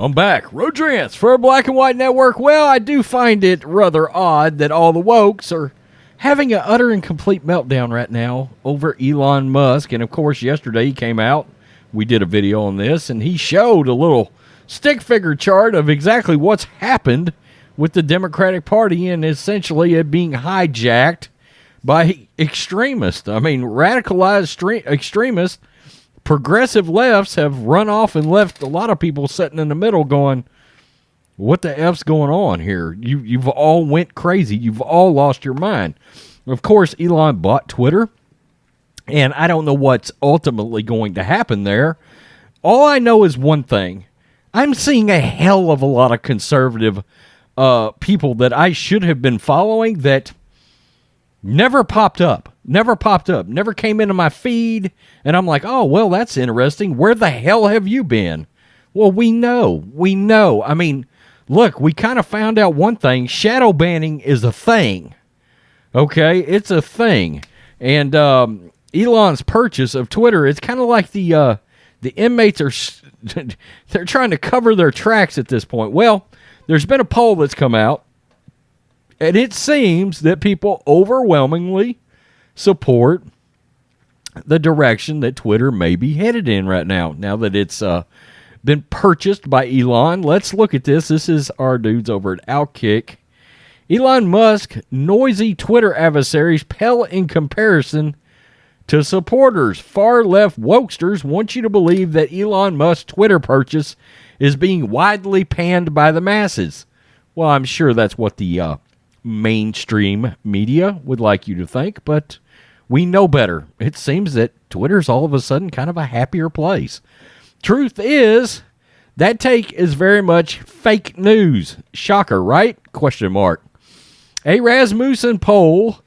I'm back. Rodrance for Black and White Network. Well, I do find it rather odd that all the wokes are having an utter and complete meltdown right now over Elon Musk. And, of course, yesterday he came out. We did a video on this, and he showed a little stick figure chart of exactly what's happened with the Democratic Party and essentially it being hijacked by extremists. I mean, radicalized extremists. Progressive lefts have run off and left a lot of people sitting in the middle going, what the F's going on here? You've all went crazy. You've all lost your mind. Of course, Elon bought Twitter, and I don't know what's ultimately going to happen there. All I know is one thing. I'm seeing a hell of a lot of conservative people that I should have been following that never popped up, never came into my feed, and I'm like, oh, well, that's interesting. Where the hell have you been? Well, we know. I mean, look, we kind of found out one thing. Shadow banning is a thing, okay? It's a thing. And Elon's purchase of Twitter, it's kind of like the inmates are, they're trying to cover their tracks at this point. Well, there's been a poll that's come out, and it seems that people overwhelmingly support the direction that Twitter may be headed in right now that it's been purchased by Elon. Let's look at this. This is our dudes over at Outkick. Elon Musk, noisy Twitter adversaries pale in comparison to supporters. Far-left wokesters want you to believe that Elon Musk's Twitter purchase is being widely panned by the masses. Well, I'm sure that's what the mainstream media would like you to think, but we know better. It seems that Twitter's all of a sudden kind of a happier place. Truth is, that take is very much fake news. Shocker, right? Question mark. A Rasmussen poll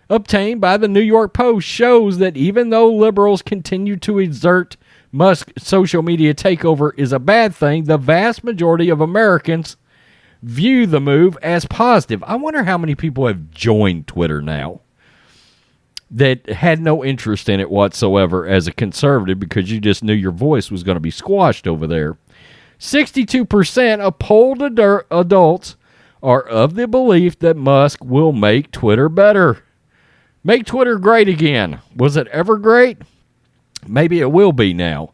obtained by the New York Post shows that even though liberals continue to exert Musk's social media takeover is a bad thing, the vast majority of Americans view the move as positive. I wonder how many people have joined Twitter now that had no interest in it whatsoever as a conservative because you just knew your voice was going to be squashed over there. 62% of polled adults are of the belief that Musk will make Twitter better. Make Twitter great again. Was it ever great? Maybe it will be now.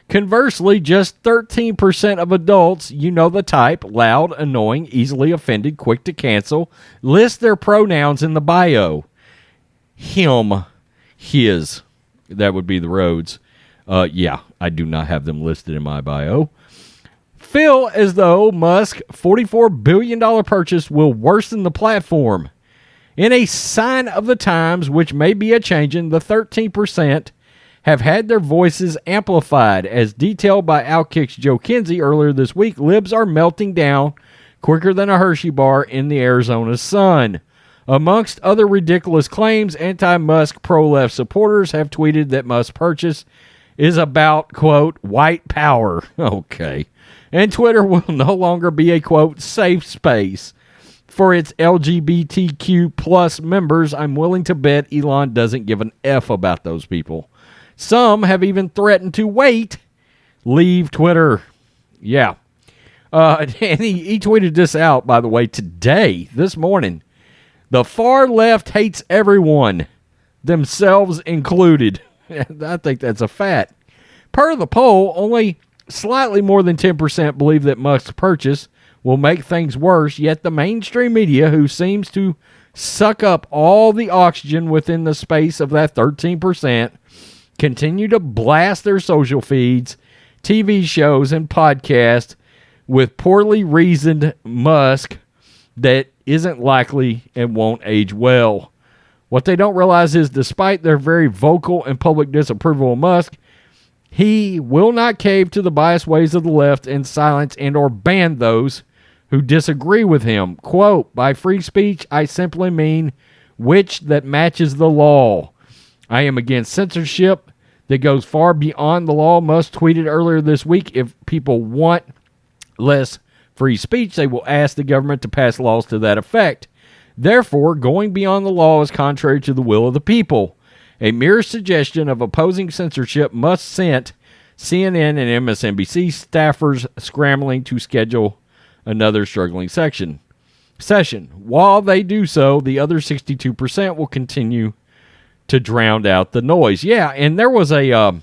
Conversely, just 13% of adults, you know the type, loud, annoying, easily offended, quick to cancel, list their pronouns in the bio. Him, his. That would be the roads. Yeah, I do not have them listed in my bio. Feel as though Musk's $44 billion purchase will worsen the platform. In a sign of the times, which may be a-changing, the 13% have had their voices amplified. As detailed by Outkick's Joe Kinsey earlier this week, libs are melting down quicker than a Hershey bar in the Arizona sun. Amongst other ridiculous claims, anti-Musk pro-left supporters have tweeted that Musk's purchase is about, quote, white power. Okay. And Twitter will no longer be a, quote, safe space for its LGBTQ plus members. I'm willing to bet Elon doesn't give an F about those people. Some have even threatened to leave Twitter. Yeah. And he tweeted this out, by the way, today, this morning. The far left hates everyone, themselves included. I think that's a fact. Per the poll, only slightly more than 10% believe that Musk's purchase will make things worse, yet the mainstream media, who seems to suck up all the oxygen within the space of that 13%, continue to blast their social feeds, TV shows, and podcasts with poorly reasoned Musk that isn't likely and won't age well. What they don't realize is, despite their very vocal and public disapproval of Musk, he will not cave to the biased ways of the left and silence and or ban those who disagree with him. Quote, by free speech, I simply mean which that matches the law. I am against censorship that goes far beyond the law. Musk tweeted earlier this week, if people want less free speech, they will ask the government to pass laws to that effect. Therefore, going beyond the law is contrary to the will of the people. A mere suggestion of opposing censorship Musk sent CNN and MSNBC staffers scrambling to schedule another struggling session. While they do so, the other 62% will continue to drown out the noise. Yeah, and there was a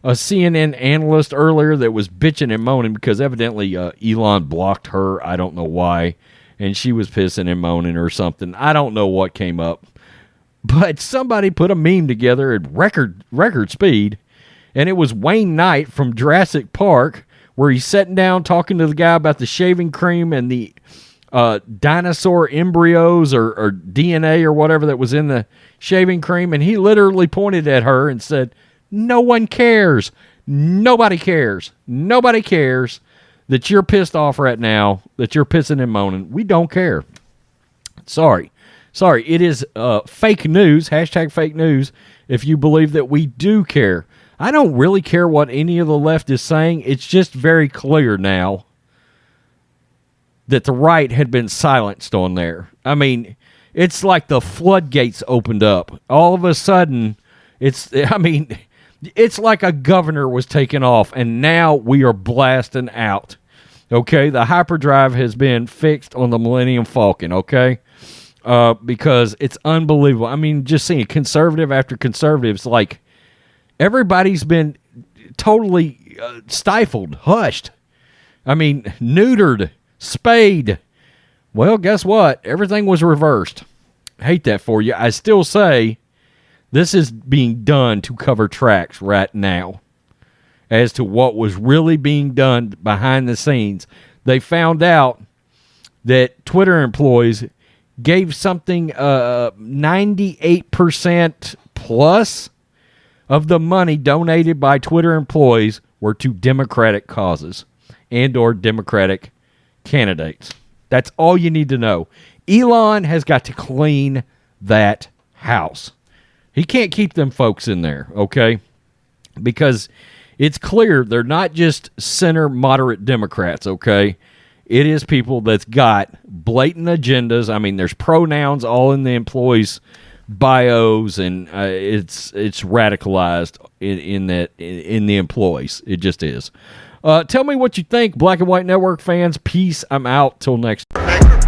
CNN analyst earlier that was bitching and moaning because evidently Elon blocked her. I don't know why. And she was pissing and moaning or something. I don't know what came up. But somebody put a meme together at record speed. And it was Wayne Knight from Jurassic Park, where he's sitting down talking to the guy about the shaving cream and the dinosaur embryos or DNA or whatever that was in the shaving cream. And he literally pointed at her and said, "No one cares. Nobody cares. Nobody cares that you're pissed off right now, that you're pissing and moaning. We don't care." Sorry. It is fake news, hashtag fake news, if you believe that we do care. I don't really care what any of the left is saying. It's just very clear now that the right had been silenced on there. I mean, it's like the floodgates opened up. All of a sudden, it's like a governor was taken off, and now we are blasting out. Okay, the hyperdrive has been fixed on the Millennium Falcon, okay? Because it's unbelievable. I mean, just seeing conservative after conservative, it's like everybody's been totally stifled, hushed. I mean, neutered, spayed. Well, guess what? Everything was reversed. I hate that for you. I still say this is being done to cover tracks right now as to what was really being done behind the scenes. They found out that Twitter employees gave something 98% plus of the money donated by Twitter employees were to Democratic causes and or Democratic candidates. That's all you need to know. Elon has got to clean that house. He can't keep them folks in there, okay? Because it's clear they're not just center moderate Democrats, okay? It is people that's got blatant agendas. I mean, there's pronouns all in the employees' bios, and it's radicalized in the employees. It just is. Tell me what you think, Black and White Network fans. Peace. I'm out. Till next time.